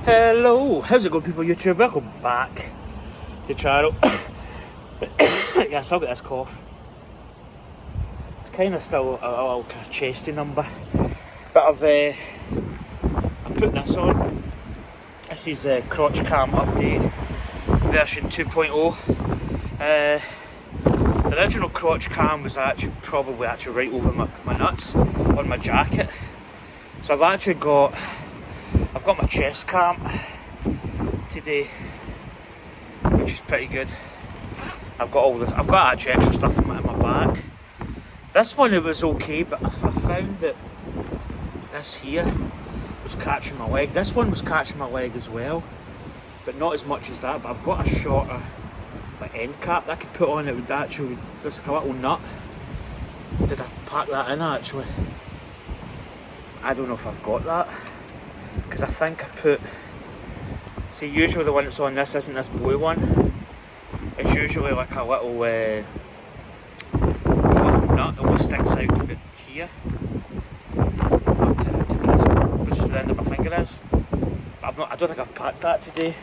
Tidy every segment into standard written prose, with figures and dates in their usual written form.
Hello, how's it going, people? YouTube, welcome back to the channel. Yeah, I still got this cough. It's kind of still a little kind of chesty number, but I put this on. This is a crotch cam update version 2.0. The original crotch cam was probably right over my nuts on my jacket. So I've got my chest cam today, which is pretty good. I've got actually extra stuff in my back. This one, it was okay, but I found that this here was catching my leg. This one was catching my leg as well, but not as much as that. But I've got a shorter end cap that I could put on. It would actually, there's like a little nut. Did I pack that in actually? I don't know if I've got that, because I think I put, see, usually the one that's on this isn't this blue one. It's usually like a little nut that almost sticks out to here, up to this, which is the end of my finger is. But I don't think I've packed that today,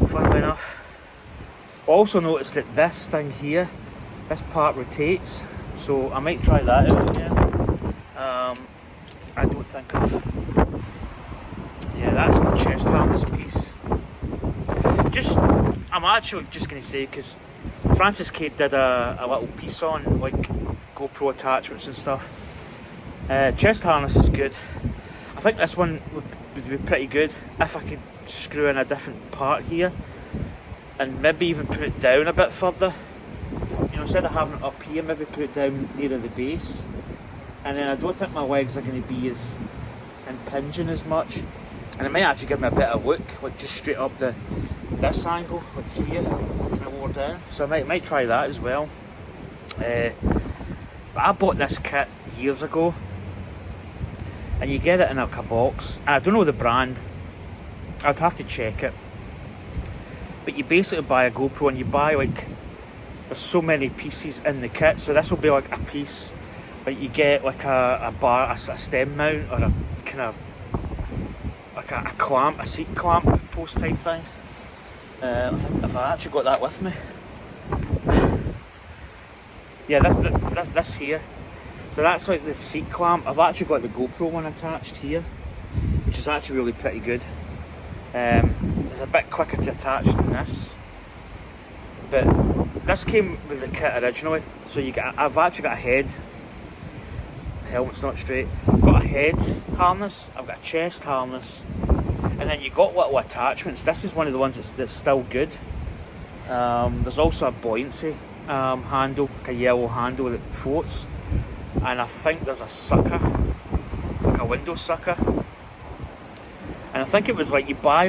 funnily enough. I also noticed that this thing here, this part rotates, so I might try that out again. I don't think I've... Yeah, that's my chest harness piece. I'm actually just going to say, because Francis Cade did a little piece on like GoPro attachments and stuff. Chest harness is good. I think this one would be pretty good if I could screw in a different part here and maybe even put it down a bit further. You know, instead of having it up here, maybe put it down nearer the base. And then I don't think my legs are going to be as impinging as much. And it might actually give me a better look, like just straight up this angle, like here, kind of lower down. So I might try that as well. But I bought this kit years ago, and you get it in like a box. And I don't know the brand, I'd have to check it. But you basically buy a GoPro and you buy there's so many pieces in the kit. So this will be like a piece, but you get like a bar, a stem mount, or a kind of like a clamp, a seat clamp post type thing. I think I've actually got that with me. Yeah, this here. So that's like the seat clamp. I've actually got the GoPro one attached here, which is actually really pretty good. It's a bit quicker to attach than this, but this came with the kit originally. So I've actually got a head. The helmet's not straight. I've got a head harness. I've got a chest harness. And then you got little attachments. This is one of the ones that's still good. There's also a buoyancy handle, like a yellow handle that floats. And I think there's a sucker, like a window sucker. And I think it was like you buy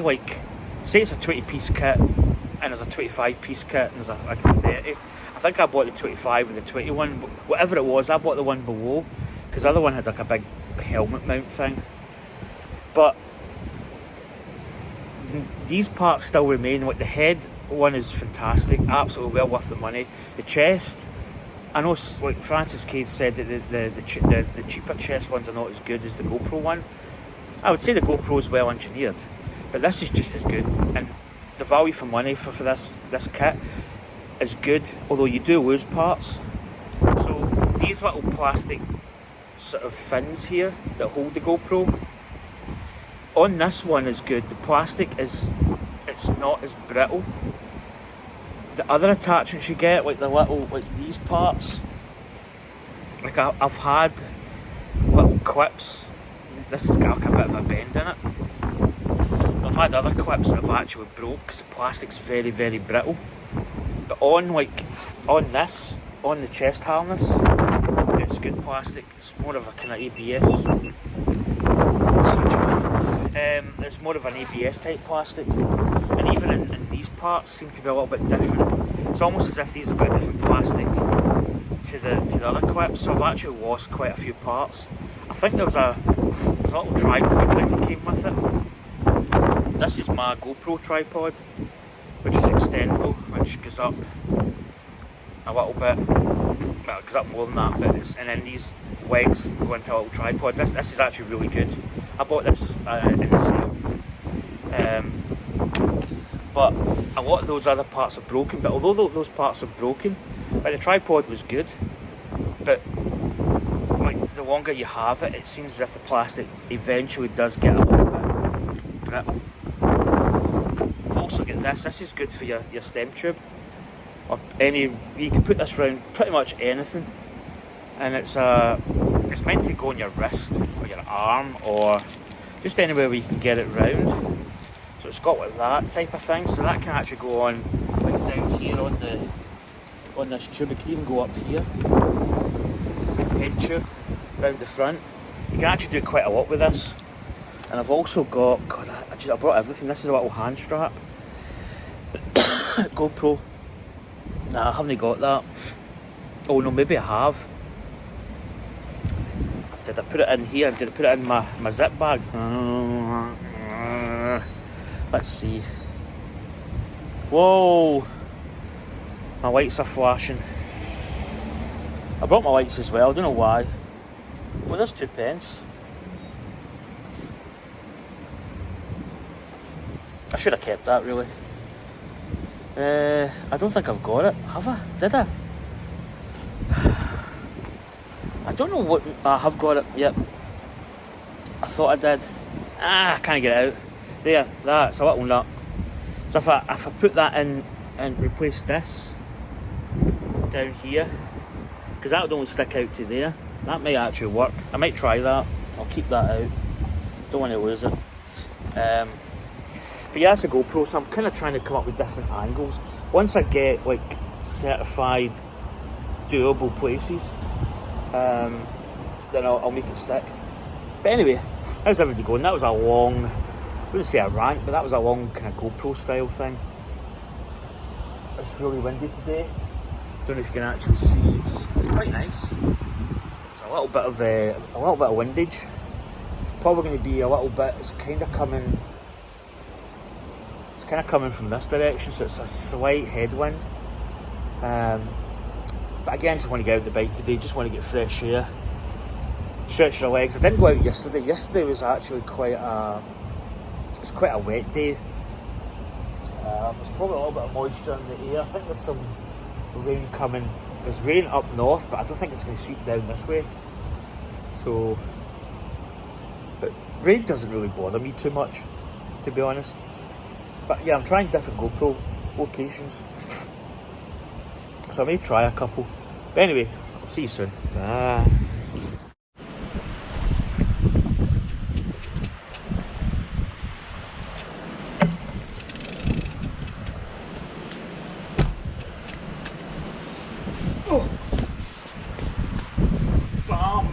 say it's a 20-piece kit, and there's a 25-piece kit, and there's a 30. I think I bought the 25 and the 21. Whatever it was, I bought the one below, because the other one had like a big helmet mount thing. But these parts still remain. Like the head one is fantastic, absolutely well worth the money. The chest, I know, like Francis Cade said that the cheaper chest ones are not as good as the GoPro one. I would say the GoPro is well engineered, but this is just as good. And the value for money for this kit is good, although you do lose parts. So these little plastic sort of fins here that hold the GoPro on this one is good. The plastic it's not as brittle. The other attachments you get, like the little, like these parts, like I've had little clips. This has got like a bit of a bend in it. I've had other clips that have actually broke because the plastic's very, very brittle. But on the chest harness, it's good plastic. It's more of a kind of ABS. It's more of an ABS type plastic, and even in these parts seem to be a little bit different. It's almost as if these have got a different plastic to the other clips. So I've actually lost quite a few parts. I think there's a little tripod thing that came with it. This is my GoPro tripod, which is extendable, which goes up a little bit. Well, it goes up more than that, but and then these legs go into a little tripod. This is actually really good. I bought this in the sale. But a lot of those other parts are broken. But although those parts are broken, like the tripod was good, but like the longer you have it, it seems as if the plastic eventually does get a little bit brittle. I've also got this. This is good for your stem tube, or any. You can put this around pretty much anything, and it's meant to go on your wrist or your arm or just anywhere where you can get it round. So it's got like that type of thing. So that can actually go on like down here on this tube. It can even go up here, head tube, round the front. You can actually do quite a lot with this. And I've also got, God, I brought everything. This is a little hand strap. GoPro. Nah, I haven't got that. Oh no, maybe I have. Did I put it in here? Did I put it in my zip bag? Let's see. Whoa! My lights are flashing. I brought my lights as well, I don't know why. Well, there's 2p. I should have kept that, really. I don't think I've got it. Have I? Did I? I don't know what... I have got it, yep. I thought I did. I can't get it out. There, that's a little nut. So if I put that in and replace this down here, because that would only stick out to there, that might actually work. I might try that. I'll keep that out. Don't want to lose it. But yeah, that's a GoPro, so I'm kind of trying to come up with different angles. Once I get like certified doable places, then I'll make it stick. But anyway, how's everybody going? That was a long, I wouldn't say a rant, but that was a long kind of GoPro style thing. It's really windy today. Don't know if you can actually see. It's quite nice. It's a little bit of windage. Probably going to be a little bit. It's kind of coming from this direction, so it's a slight headwind. But again, just want to get out the bike today. Just want to get fresh air, stretch your legs. I didn't go out yesterday. Yesterday was actually quite a wet day. There's probably a little bit of moisture in the air. I think there's some rain coming. There's rain up north, but I don't think it's going to sweep down this way. So, but rain doesn't really bother me too much, to be honest. But yeah, I'm trying different GoPro locations, so I may try a couple. But anyway, I'll see you soon. Bye. Oh. Bam.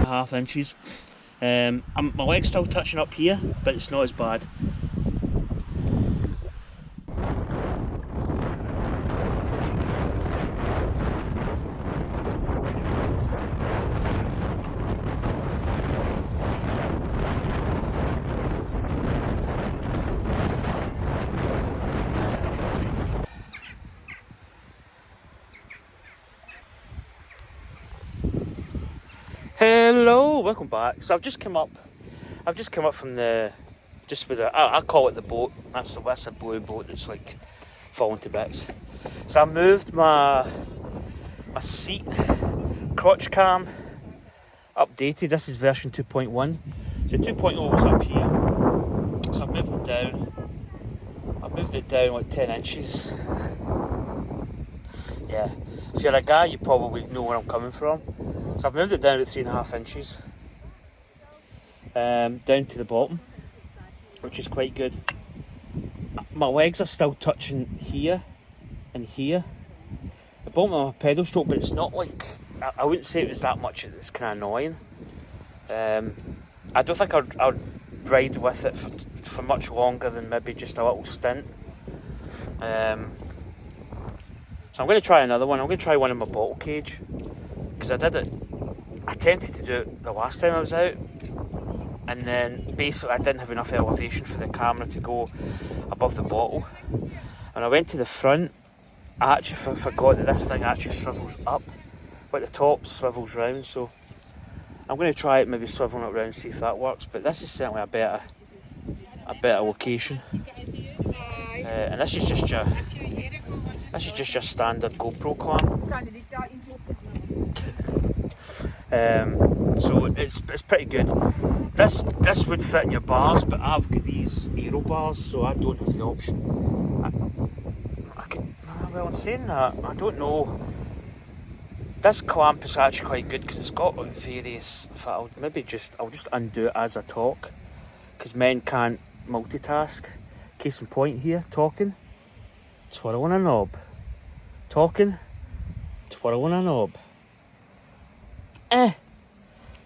Half inches. My leg's still touching up here, but it's not as bad. Hello, welcome back. So I've just come up from the, just with I call it the boat. That's a blue boat that's like falling to bits. So I moved my seat, crotch cam, updated. This is version 2.1. So 2.0 was up here. So I've moved it down. I've moved it down like 10 inches. Yeah. If you're a guy, you probably know where I'm coming from. So I've moved it down to 3.5 inches. Down to the bottom, which is quite good. My legs are still touching here and here. The bottom of my pedal stroke, but it's not like, I wouldn't say it was that much. It's kind of annoying. I don't think I'd ride with it for much longer than maybe just a little stint. So I'm going to try another one. I'm going to try one in my bottle cage, because I attempted to do it the last time I was out, and then basically I didn't have enough elevation for the camera to go above the bottle. And I went to the front, I actually forgot that this thing actually swivels up, but the top swivels round, so I'm going to try it, maybe swiveling it round, see if that works. But this is certainly a better location. And this is just your standard GoPro clamp. So it's pretty good. This would fit in your bars, but I've got these aero bars, so I don't have the option. Well, in saying that, I don't know. This clamp is actually quite good because it's got various. In fact, I'll just undo it as I talk, because men can't multitask. Case in point here, talking, twirling a knob, talking, twirling a knob. So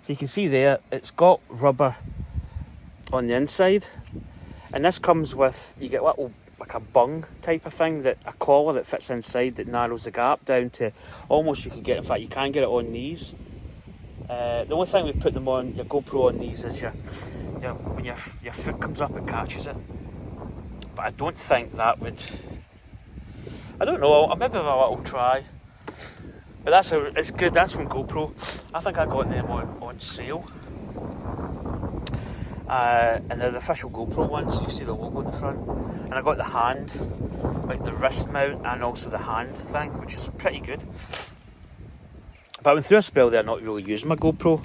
you can see there, it's got rubber on the inside, and this comes with, you get little, like a bung type of thing, that a collar that fits inside that narrows the gap down to almost, you can get, in fact you can get it on these. The only thing we put them on, your GoPro on these, is when your foot comes up, it catches it. But I don't think that would, I don't know, I'll maybe have a little try. But it's good, that's from GoPro. I think I got them on sale. And they're the official GoPro ones, you see the logo in the front. And I got the hand, like the wrist mount, and also the hand thing, which is pretty good. But I went through a spell there not really using my GoPro,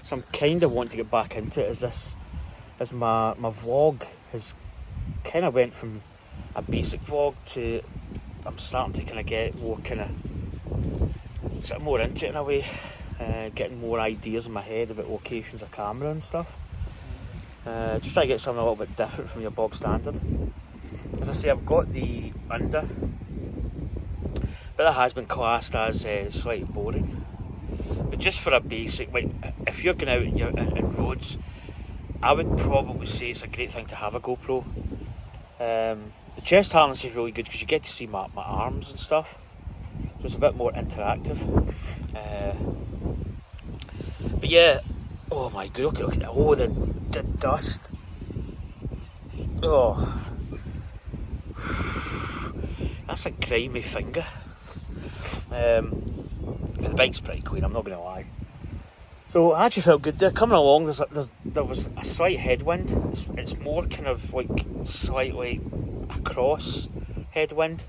so I'm kind of wanting to get back into it, as my vlog has kind of went from a basic vlog to, I'm starting to kind of get more more into it in a way, getting more ideas in my head about locations of camera and stuff. Just trying to get something a little bit different from your bog standard. As I say, I've got the under, but that has been classed as slightly boring. But just for a basic, like if you're going out in roads, I would probably say it's a great thing to have a GoPro. The chest harness is really good because you get to see my arms and stuff, so it's a bit more interactive. But yeah, oh my god, look at oh the dust. Oh, that's a grimy finger. But the bike's pretty clean, I'm not going to lie. So I actually felt good there. Coming along, there was a slight headwind. It's more kind of like slightly across headwind.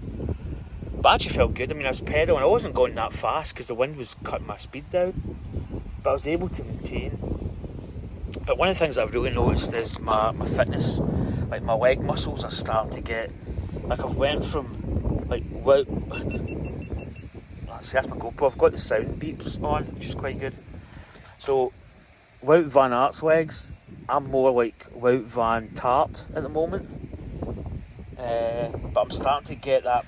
But I actually felt good. I mean, I was pedaling. I wasn't going that fast because the wind was cutting my speed down. But I was able to maintain. But one of the things I've really noticed is my fitness. Like my leg muscles are starting to get, like I've went from like, see, that's my GoPro. I've got the sound beeps on, which is quite good. So, Wout van Aert's legs, I'm more like Wout van Tart at the moment. But I'm starting to get that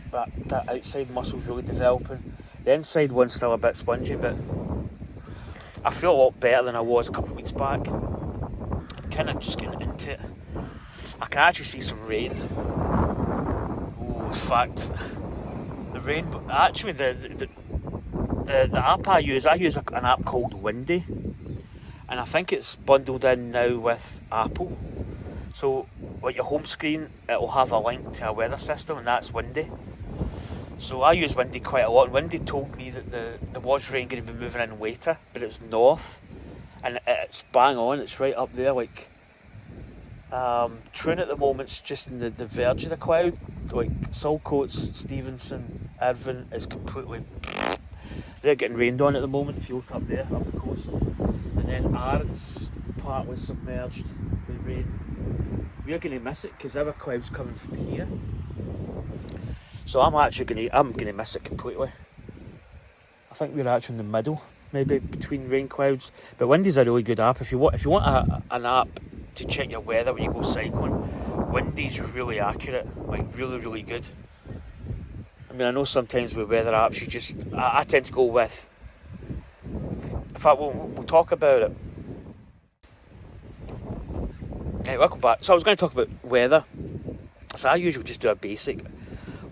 outside muscles really developing. The inside one's still a bit spongy, but I feel a lot better than I was a couple of weeks back. I'm kind of just getting into it. I can actually see some rain. Oh, in fact, the rain. Actually, the app I use an app called Windy, and I think it's bundled in now with Apple. So, like your home screen, it'll have a link to a weather system, and that's Windy. So I use Windy quite a lot, and Windy told me that there was rain going to be moving in later, but it's north, and it's bang on, it's right up there, like, Troon at the moment's just in the verge of the cloud, like Saltcoats, Stevenson, Irvine is completely, they're getting rained on at the moment if you look up there, up the coast, and then Arran's partly submerged with rain. We're going to miss it because our cloud's coming from here. So I'm going to miss it completely. I think we're actually in the middle, maybe between rain clouds. But Windy's a really good app. If you want an app to check your weather when you go cycling, Windy's really accurate, like really, really good. I mean, I know sometimes with weather apps, I tend to go with. In fact, we'll talk about it. Hey, welcome back. So I was going to talk about weather. So I usually just do a basic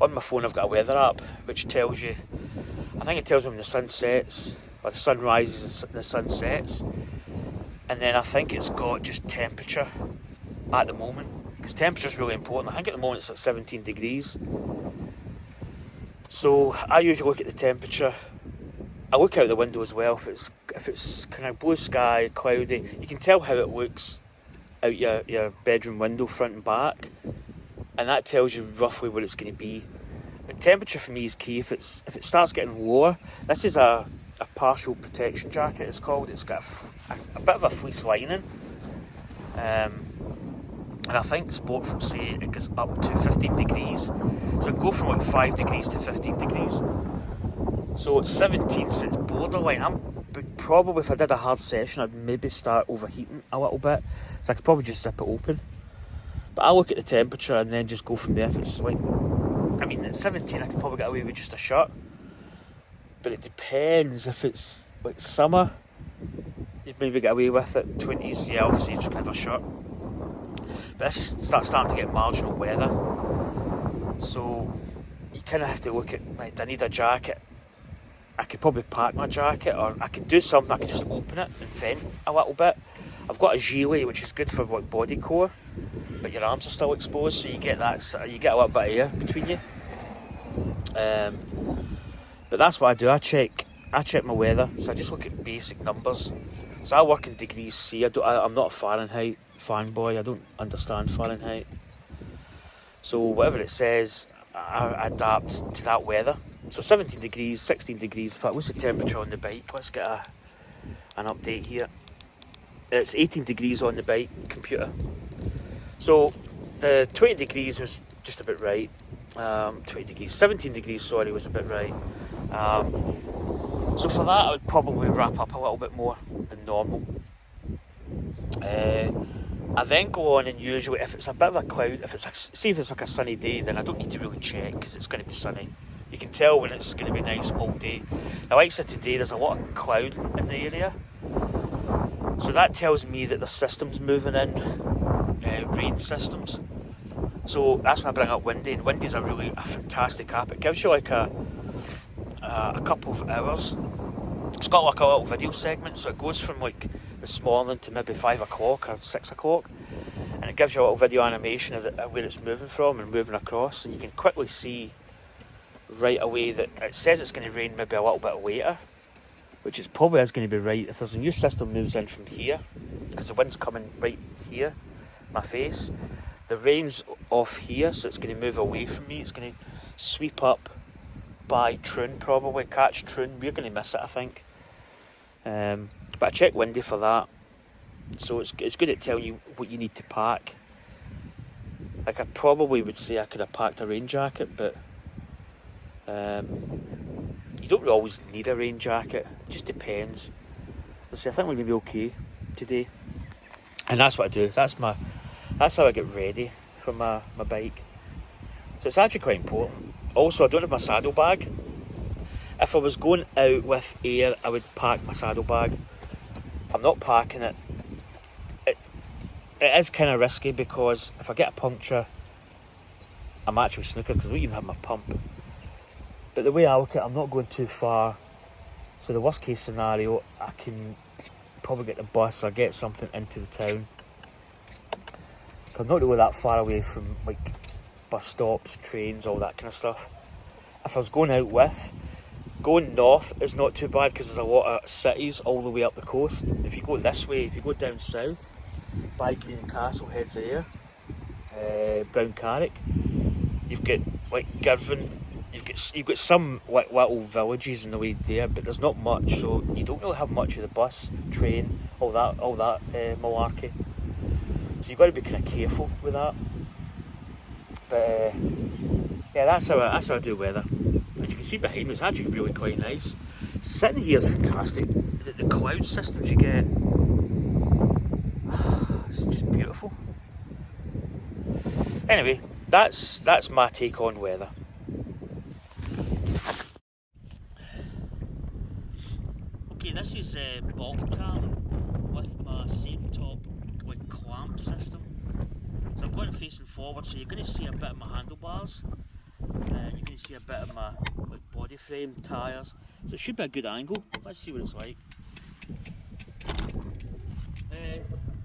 on my phone I've got a weather app which tells you, I think it tells me when the sun sets, or the sun rises and the sun sets, and then I think it's got just temperature at the moment, because temperature is really important. I think at the moment it's like 17 degrees. So I usually look at the temperature. I look out the window as well. If it's kind of blue sky, cloudy, you can tell how it looks out your bedroom window, front and back, and that tells you roughly what it's going to be. But temperature for me is key. If it starts getting lower, this is a partial protection jacket. It's called. It's got a bit of a fleece lining, and I think Sportful say it goes up to 15 degrees. So it can go from like 5 degrees to 15 degrees. So it's 17, so it's borderline. Probably if I did a hard session, I'd maybe start overheating a little bit. So I could probably just zip it open. But I look at the temperature and then just go from there. If it's like, I mean, at 17 I could probably get away with just a shirt. But it depends. If it's like summer, you'd maybe get away with it. 20s, yeah, obviously you just have a shirt. But this just starting to get marginal weather. So you kind of have to look at, right, I need a jacket. I could probably pack my jacket, or I could do something. I could just open it and vent a little bit. I've got a gilet, which is good for like body core, but your arms are still exposed, so you get that. You get a little bit of air between you. But that's what I do. I check my weather. So I just look at basic numbers. So I work in degrees C. I'm not a Fahrenheit fanboy. I don't understand Fahrenheit. So whatever it says, I adapt to that weather. So 17 degrees, 16 degrees. In fact, what's the temperature on the bike? Let's get an update here. It's 18 degrees on the bike computer. So 20 degrees was just a bit right. 20 degrees, 17 degrees, sorry, was a bit right. So for that, I would probably wrap up a little bit more than normal. I then go on, and usually if it's a bit of a cloud, if it's like a sunny day, then I don't need to really check because it's going to be sunny. You can tell when it's going to be nice all day. Now, like I said today, there's a lot of cloud in the area, so that tells me that the system's moving in, rain systems. So that's when I bring up Windy, and Windy's a fantastic app. It gives you like a couple of hours. It's got like a little video segment, so it goes from like this morning to maybe 5 o'clock or 6 o'clock, and it gives you a little video animation of where it's moving from and moving across, and you can quickly see right away that it says it's going to rain maybe a little bit later, which is probably is going to be right. If there's a new system moves in from here, because the wind's coming right here, my face, the rain's off here, so it's going to move away from me. It's going to sweep up by Troon, probably catch Troon. We're going to miss it, I think. But I check Windy for that, so it's good at telling you what you need to pack. Like, I probably would say I could have packed a rain jacket, but you don't always need a rain jacket. It just depends. I think we're going to be okay today, and that's what I do. That's how I get ready for my bike. So it's actually quite important. Also, I don't have my saddlebag. If I was going out with air, I would pack my saddlebag. I'm not packing it. It is kind of risky, because if I get a puncture, I'm actually snookered, because I don't even have my pump. But the way I look at it, I'm not going too far. So the worst case scenario, I can probably get the bus or get something into the town. I'm not really that far away from like bus stops, trains, all that kind of stuff. If I was going out going north is not too bad, because there's a lot of cities all the way up the coast. If you go this way, if you go down south, by Green Castle, Heads of Ayr, Brown Carrick, you've got like Girvan, you've got some like little villages in the way there, but there's not much, so you don't really have much of the bus, train, all that malarkey. So you've got to be kind of careful with that. But yeah, that's how I do weather. And you can see behind me, it's actually really quite nice. Sitting here is fantastic. The cloud systems you get, it's just beautiful. Anyway, that's my take on weather. Okay, this is bottle cam with my same top like clamp system. So I'm going facing forward, so you're going to see a bit of my handlebars. can see a bit of my like body frame tyres, so it should be a good angle. Let's see what it's like.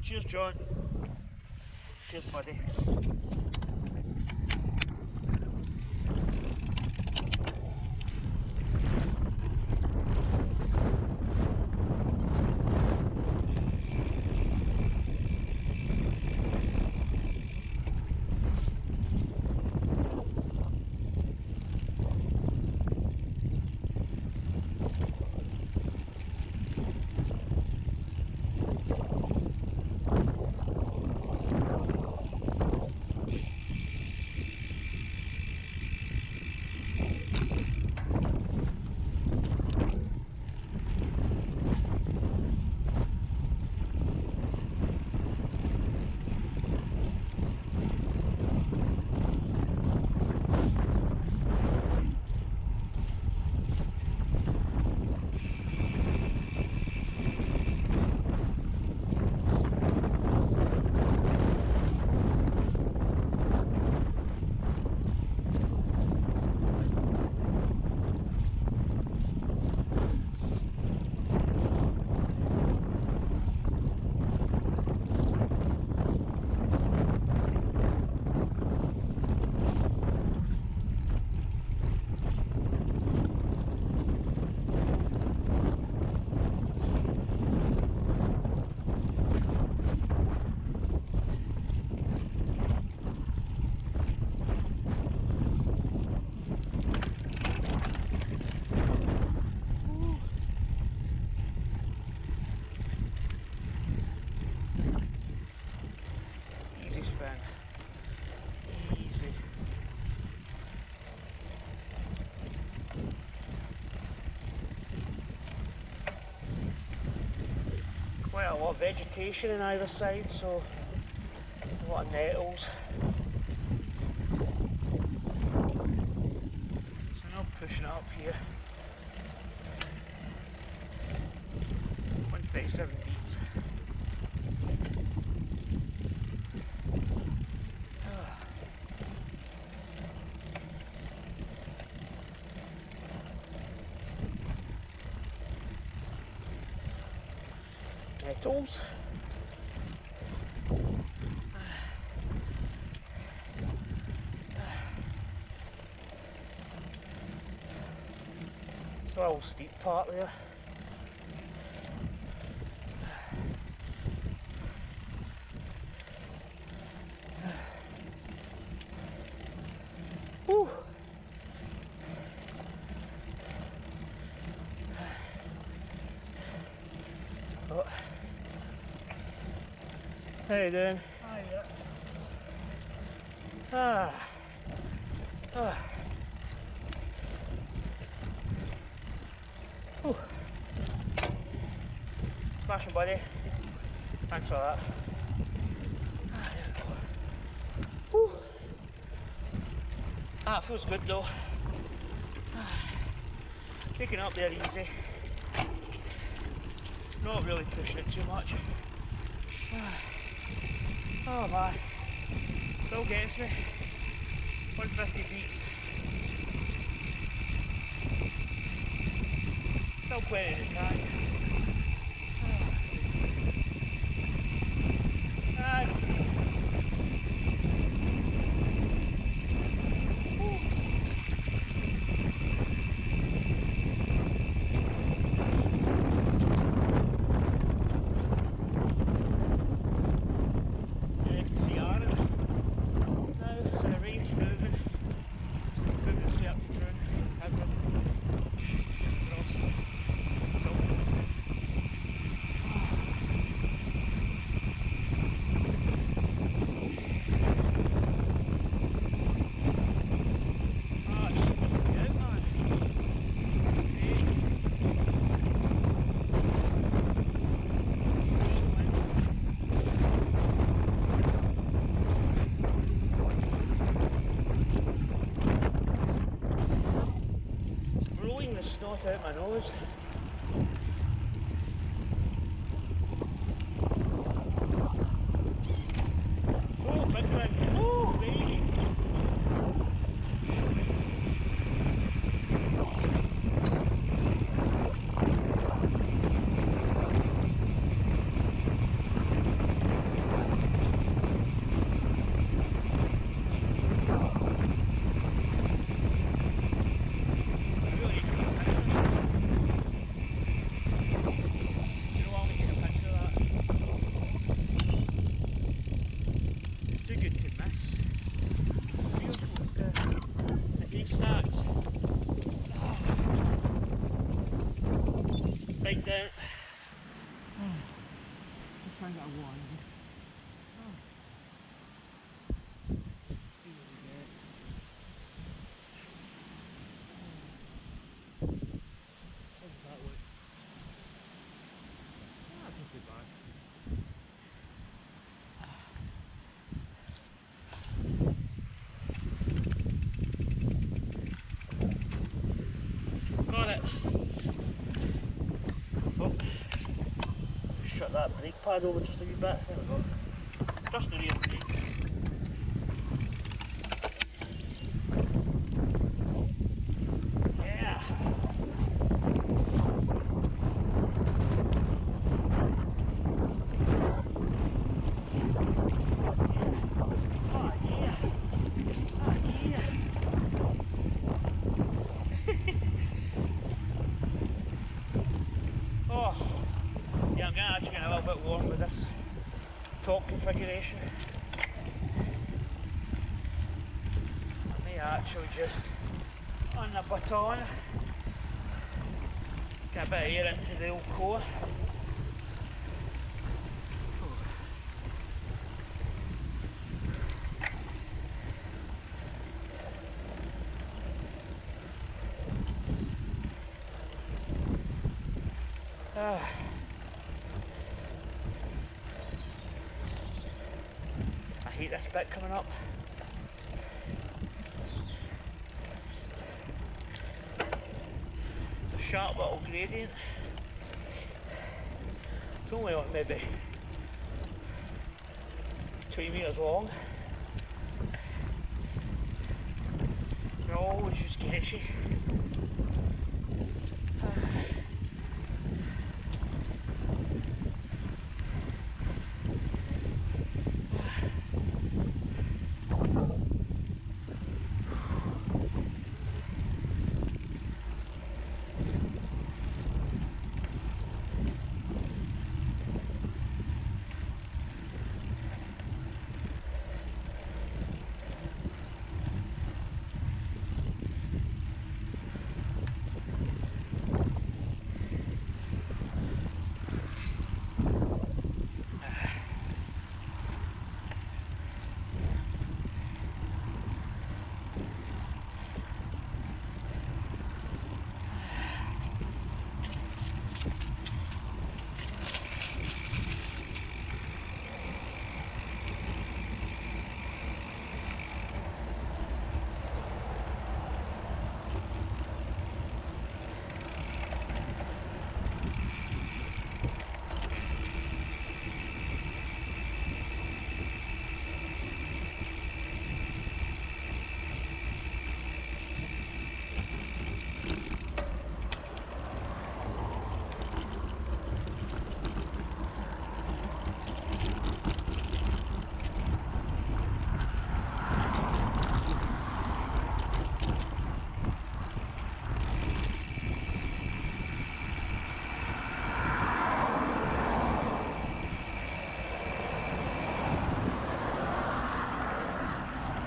Cheers, John. Cheers, buddy. Easy. Quite a lot of vegetation on either side, so a lot of nettles. So now pushing it up here. 137 beats. Nettles. It's a little steep part there. Woo. Oh. How you doing? Hiya. Smashing, buddy. Thanks for that. There we go. Whew. It feels good though. Taking it up there easy. Not really pushing it too much. Oh man, still gets me. 150 beats. Still plenty in the tank. Snot out my nose. Oh, big one. Oh, baby. upside down. Just trying to get a one. That way. That's not too bad. Got it. Oh. Shut that brake pad over just a wee bit. There we go. Just the rear brake. Yeah. Oh yeah. Oh yeah. Oh, yeah, I'm actually getting a little bit warm with this top configuration. I may actually just, on the button, get a bit of air into the old core. I hate this bit coming up. It's a sharp little gradient. It's only like maybe 2 metres long. They're always just sketchy.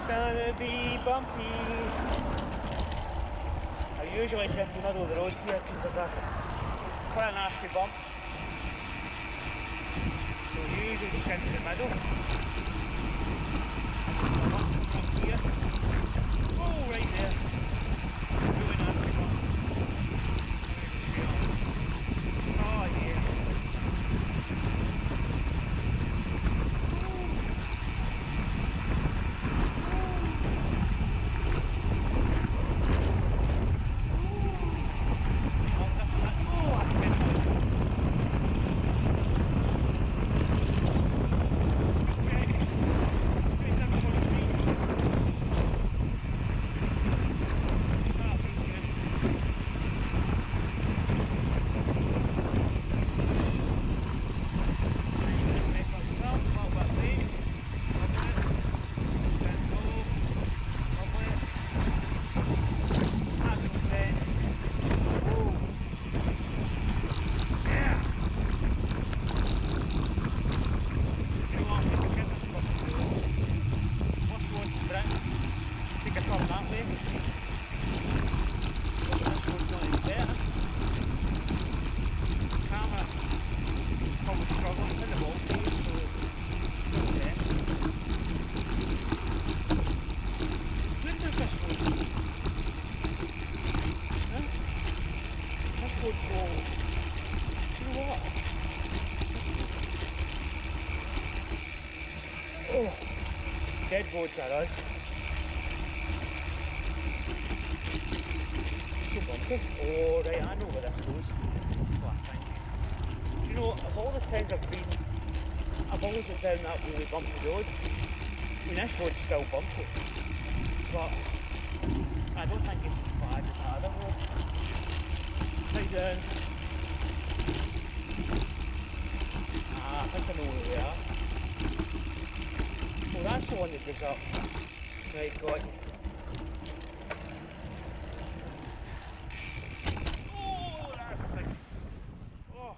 Gonna be bumpy. I usually take the middle of the road here because there's quite a nasty bump. So usually just get into the middle. Up here. Oh, right there. Really nasty bump. Oh yeah. Oh, dead roads are us. So bumpy. Oh, right, I know where this goes. So I think. Do you know, of all the times I've been, I've always been down that really bumpy road. I mean, this road's still bumpy, but I don't think it's as bad as the other road. Right down. I think I know where we are. Well, that's the one that goes up. Right, got you. Oh, that's a big. Oh.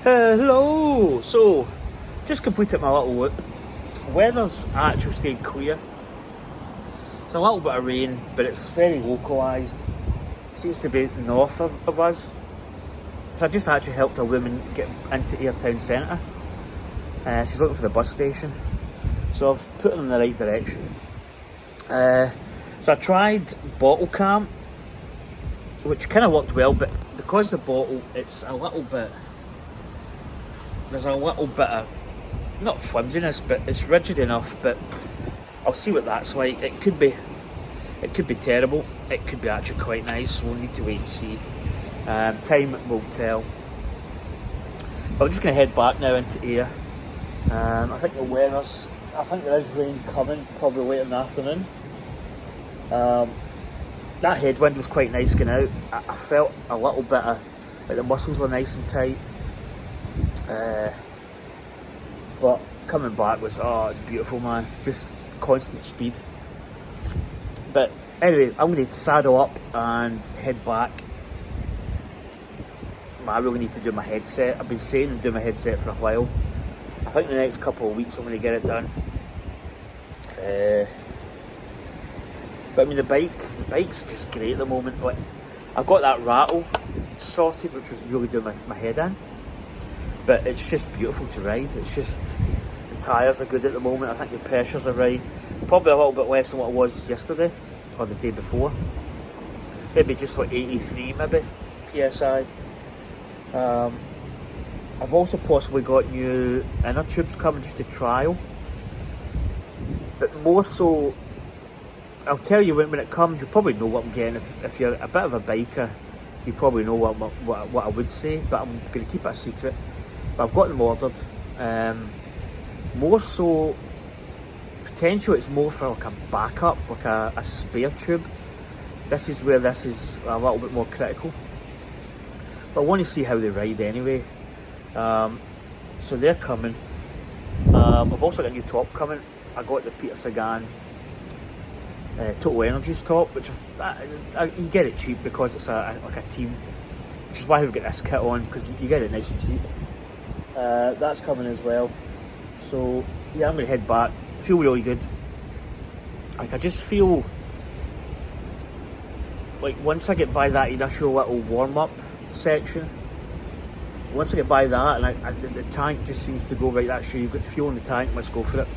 Hello! So, just completed my little loop. Weather's actually stayed clear. It's a little bit of rain, but it's very localised. Seems to be north of us. So I just actually helped a woman get into Ayr Town Centre. She's looking for the bus station. So I've put her in the right direction. So I tried bottle cam, which kind of worked well, but because the bottle, it's a little bit, there's a little bit of, not flimsiness, but it's rigid enough, but I'll see what that's like. It could be terrible. It could be actually quite nice. We'll need to wait and see. Time will tell. But I'm just going to head back now into Ayr. I think there is rain coming, probably late in the afternoon. That headwind was quite nice going out. I felt a little bit of, like the muscles were nice and tight. But coming back was, it's beautiful, man. Just constant speed. But anyway, I'm going to saddle up and head back. I really need to do my headset. I've been saying and do my headset for a while. I think the next couple of weeks I'm going to get it done. But I mean, the bike's just great at the moment. Like, I've got that rattle sorted, which was really doing my head in. But it's just beautiful to ride. It's just, the tyres are good at the moment. I think the pressures are right. Probably a little bit less than what it was yesterday or the day before. Maybe just like 83 maybe PSI. I've also possibly got new inner tubes coming just to trial. But more so, I'll tell you when it comes, you'll probably know what I'm getting. If you're a bit of a biker, you probably know what I would say, but I'm going to keep it a secret. But I've got them ordered. More so, potential it's more for like a backup, like a spare tube. This is where this is a little bit more critical. But I want to see how they ride anyway. So they're coming. I've also got a new top coming. I got the Peter Sagan Total Energies top, which you get it cheap because it's like a team, which is why we've got this kit on, because you get it nice and cheap. That's coming as well. So yeah, I'm going to head back. I feel really good. Like, I just feel like once I get by that initial little warm-up section, once I get by that, and the tank just seems to go right, that's sure you've got the fuel in the tank, let's go for it.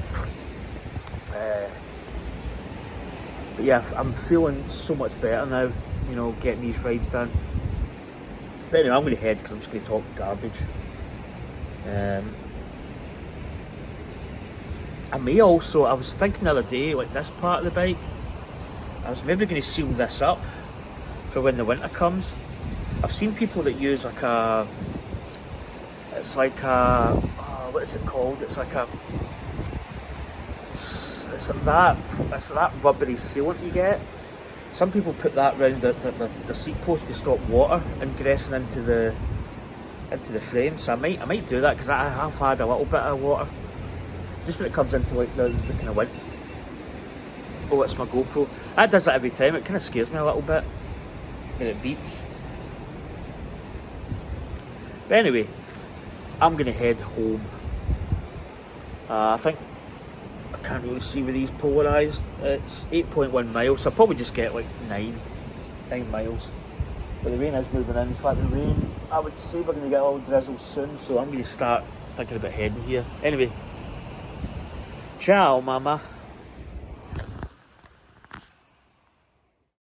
But yeah, I'm feeling so much better now, you know, getting these rides done. But anyway, I'm going to head because I'm just going to talk garbage. I was thinking the other day, like this part of the bike, I was maybe going to seal this up for when the winter comes. I've seen people that use like it's like what is it called? It's that rubbery sealant you get. Some people put that round the seat post to stop water ingressing into the frame. So I might do that because I have had a little bit of water just when it comes into like the kind of wind. Oh, it's my GoPro. That does that every time. It kind of scares me a little bit when it beeps. But anyway, I'm going to head home. I think I can't really see with these polarised. It's 8.1 miles, so I'll probably just get like 9 miles. But the rain is moving in. In fact, the rain, I would say we're going to get a little drizzle soon, so I'm going to start thinking about heading here. Anyway, ciao, mama.